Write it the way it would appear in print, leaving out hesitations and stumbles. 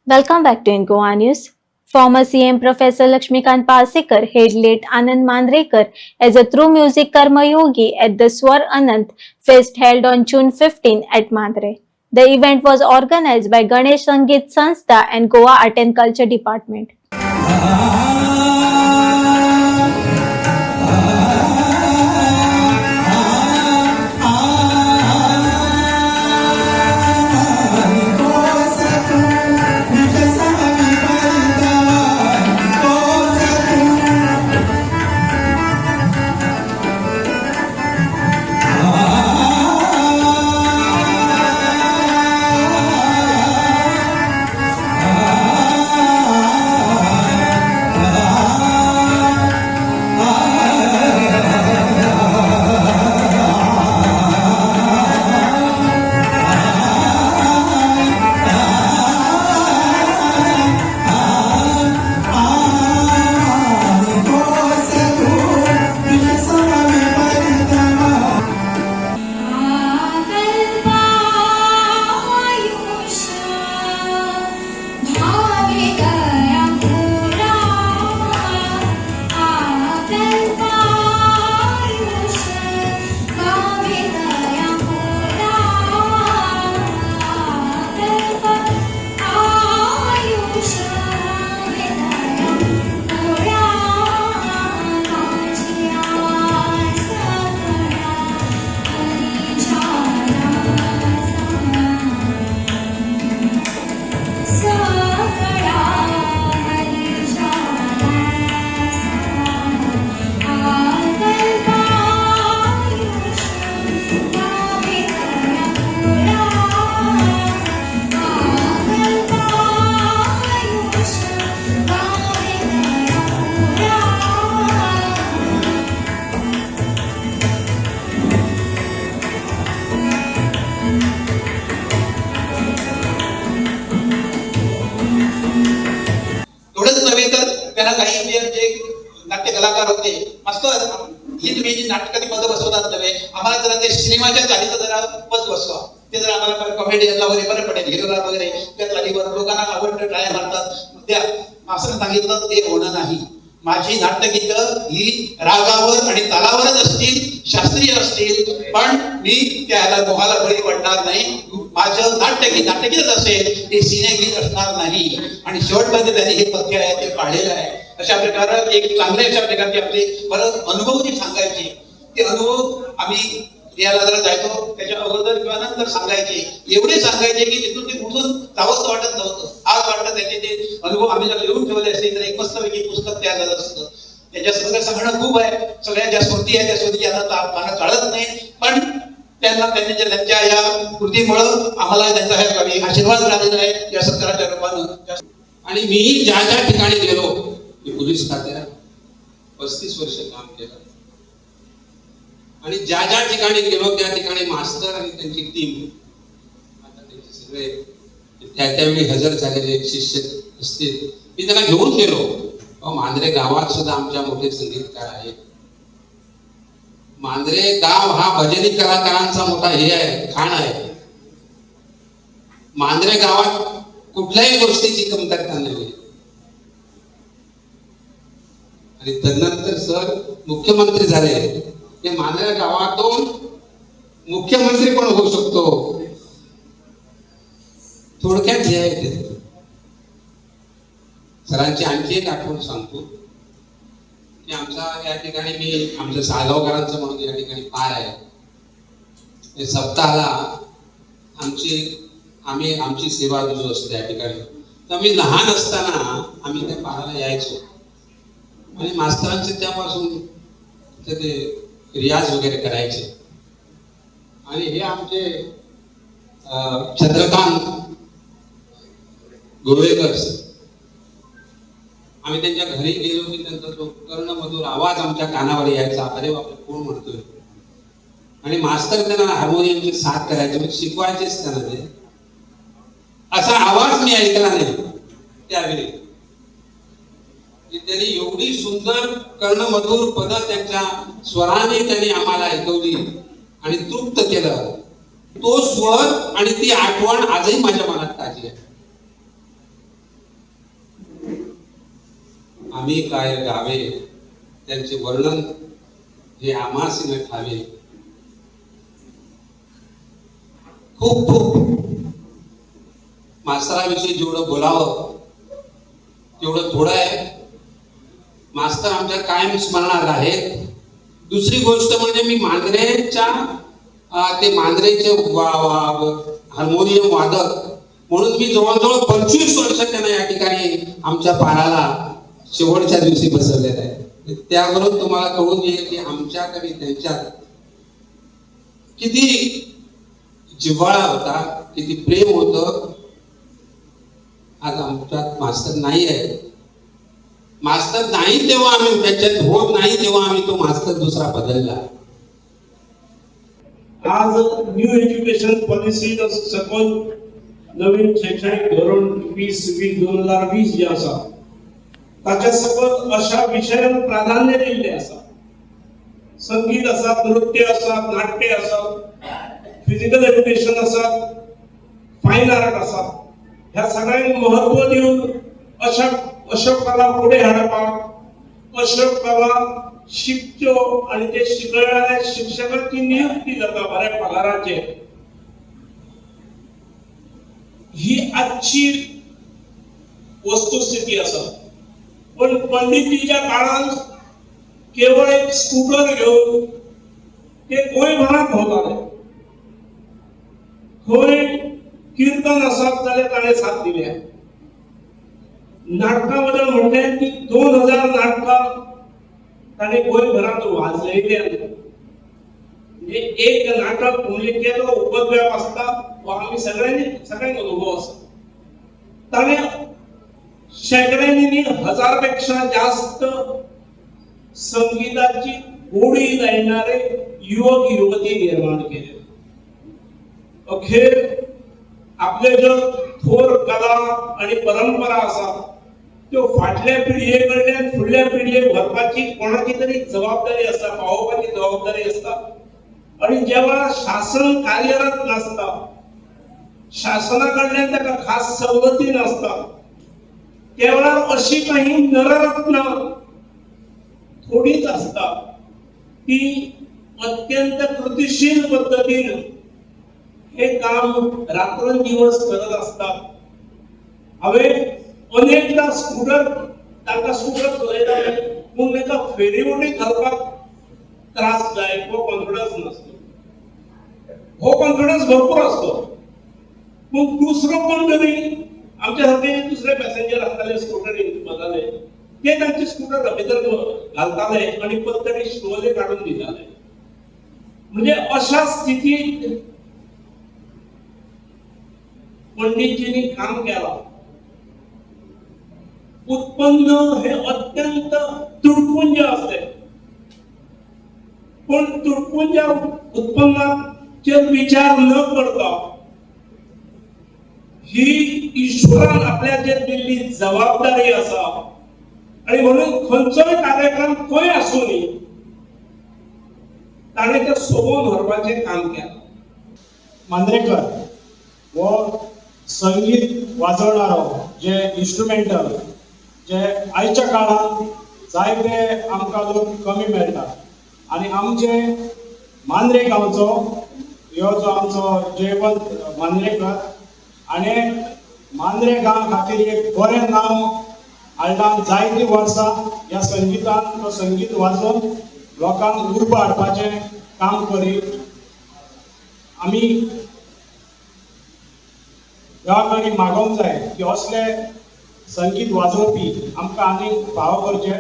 Welcome back to Goa News. Former CM Professor Lakshmikant Parsekar hailed late Anand Mandrekar as a true music karma yogi at the Swar Anant Fest held on June 15 at Mandre. The event was organized by Ganesh Sangeet Sanstha and Goa Art and Culture Department. त्यांना काही जे नाट्य कलाकार होते मस्त ही तुम्ही जी नाटकाची पद बसवतात नव्हे आम्हाला जरा ते सिनेमाच्या चालीचं जरा पद बसवा ते जर आम्हाला कॉमेडियनला वगैरे बरं पडेल हिरोला वगैरे त्या चालीवर लोकांना आवडतं ट्राय मारतात त्या असं सांगितलं ते होणं नाही. माझी नाट्यगीतं ही रागावर आणि तालावरच असतील शास्त्रीय असतील पण मी त्याला मोहाला बळी पडणार नाही. माझं नाट्यगीत असेल ते सिनेगीत असणार नाही. आणि शेवटपर्यंत त्यांनी हे पथ्य आहे ते पाळलेलं आहे. अशा प्रकारे एक चांगल्या अशा प्रकारचे आपले परत अनुभव जे सांगायचे ते अनुभव आम्ही याला जरा जायचो त्याच्या अगोदर किंवा नंतर सांगायचे एवढे सांगायचे की तिथून ते उठून जावंच वाटत नव्हतं. आज वाटतं त्याचे ते अनुभव आम्ही जर लिहून ठेवले असते तर एक मस्तपैकी पुस्तक तयार झालं असतं. त्याच्या सगळं सांगणं खूप आहे. सगळ्या ज्या स्मृती आहे त्या स्मृती आता मला कळत नाही पण त्यांच्या या कृतीमुळं आम्हाला त्यांचा आशीर्वाद राहिलेला आहे या सत्काराच्या रूपानं. आणि मीही ज्या ज्या ठिकाणी गेलो पोलीस खात्यात 35 वर्ष काम केलं आणि ज्या ज्या ठिकाणी गेलो त्या ठिकाणी मास्तर आणि त्यांची टीम आता त्यांचे सगळे त्यावेळी हजर झालेले शिष्य असतील मी त्यांना घेऊन गेलो. मांजरे गावात सुद्धा आमच्या मोठे संगीतकार आहेत. मांजरे गाव हा भजनी कलाकारांचा मोठा हे आहे खाण आहे. मांजरे गावात कुठल्याही गोष्टीची कमतरता नाही. आणि तदनंतर सर मुख्यमंत्री झाले. ते मांजरे गावातून मुख्यमंत्री पण होऊ शकतो. थोडक्यात हे आहे सरांची आणखी एक आठवण सांगतो की आमचा या ठिकाणी मी आमच्या साळगावकरांचं म्हणून या ठिकाणी पार आहे. सप्ताहाला आमची सेवा रुजू असते या ठिकाणी. तर मी लहान असताना आम्ही त्या पाराला यायचो आणि मास्तरांचे त्यापासून ते रियाज वगैरे करायचे. आणि हे आमचे चंद्रकांत गोवेकर आम्ही त्यांच्या घरी गेलो की त्यांचा तो कर्णमधुर आवाज आमच्या कानावर यायचा. अरे बापरे कोण म्हणतोय. आणि मास्तर त्यांना हार्मोनियमची साथ करायचे म्हणजे शिकवायचेच त्यांना ते. असा आवाज मी ऐकला नाही त्यावेळी. त्यांनी एवढी सुंदर कर्णमधुर पद त्यांच्या स्वराने त्यांनी आम्हाला ऐकवली आणि तृप्त केलं. तो स्वर आणि ती आठवण आजही माझ्या मनात ताजी आहे. आम्ही काय गावे त्यांचे वर्णन हे आम्हास न ठावे. खूप खूप मास्तराविषयी जेवढं बोलावं तेवढं थोडं आहे. मास्तर आमच्या कायम स्मरणात आहेत. दुसरी गोष्ट म्हणजे मी मांजरेच्या ते मांजरेचे हार्मोनियम वादक म्हणून मी जवळजवळ 25 वर्ष त्यांना या ठिकाणी आमच्या पाराला शेवटच्या दिवशी बसवलेलं आहे. त्यावरून तुम्हाला कळून येईल की आमच्याकडे त्यांच्यात किती जिव्हाळा होता, किती प्रेम होतं. आज आमच्यात मास्तर नाही आहे. मास्तर नाही तेव्हा आम्ही त्याच्यात होत नाही तेव्हा आम्ही तो मास्तर दुसरा बदलला. आज न्यू एज्युकेशन पॉलिसी सकल नवीन शैक्षणिक धोरण 2020 जे आसा ताच्या सकल अशा विशयांक प्राधान्य दिल्ले आसा. संगीत आसा, नृत्य आसा, नाट्य आसा, फिजिकल एज्युकेशन आसा, फायन आर्ट आसा. ह्या सगळ्यांक महत्व दिवन अशा कला फुडें हाडपाक, अशो कला शिकच्यो आणि ते शिकयणाऱ्या शिक्षकाची नियुक्ती जाता बऱ्या पगाराचेर. ही आजची वस्तुस्थिती आसा. पण पंडितजीच्या काळात केवळ एक स्कूटर घेऊन ते गोंयभरात भोंवताले. खंय कीर्तन आसत जाल्यार ताणें साथ दिल्या. नाटकां बद्दल म्हणलें की 2000 नाटकां ताणें गोंयभरात वाजयल्यात. म्हणजे एक नाटक भुमिकेचो उपद्व्याप आसता हो आमी सगळ्यांक अनुभव आसा. ताणें शेकड्यांनी न्ही हजारपेक्षा जास्त संगीताची गोडी लायणारे युवक युवती निर्माण केले. अखेर आपले ज्यो थोर कला आणि परंपरा आसा त्यो फाटल्या पिढये कडल्यान फुडल्या पिढयेक व्हरपाची कोणाची तरी जबाबदारी आसता, पावोवपाची जबाबदारी आसता. आणि जेव्हा शासन कार्यरत नसता, शासना कडल्यान ताका खास सवलती नसता, तेव्हा अशी काही नररत्न थोडीच असता ती अत्यंत कृतिशील पद्धतीने हे काम रात्रंदिवस करत असतात. हांवें अनेकदा तांकां स्कूटर चलयताले पूण ताका फेरीबोटी घालपाक त्रास जाय, हो कॉन्फिडन्स नासलो. हो कॉन्फिडन्स भरपूर असतो. पूण दुसरो कोण तरी आमच्या सारखे दुसरे पॅसेंजर असताले स्कूटरीन बसताले ते तांचे स्कूटर भितर घालताले आणि पत्तडी शोले काढून दिताले. म्हणजे अशा स्थितीत पंडितजींनी काम केलं. उत्पन्न हे अत्यंत तुटपुंज असते. पण तुटपुंज उत्पन्नाचे विचार न करता ही ईश्वरान आपल्याचेर दिल्ली जबाबदारी आसा. आणि म्हणून खंयचोय कार्यक्रम खंय आसूं न्ही ताणें ते सोबोवन व्हरपाचें काम केलें. मांद्रेकर हो संगीत वाजवणारो जे इन्स्ट्रुमेंटल जे आयच्या काळात जायते आमकां लोक कमी मेळटात. आणि आमचे मांद्रे गांवचो ह्यो जो आमचो जयवंत मांद्रेकर आनी मांद्रे गांव खातीर एक बरें नांव हाडला. जायतीं वर्सां ह्या संगीतान तो संगीत वाजोवन लोकांक उर्बा हाडपाचें काम करीत. आमी ह्या कडेन मागोवंक जाय की असले संगीत वाजोवपी आमकां आनीक फावो करचे.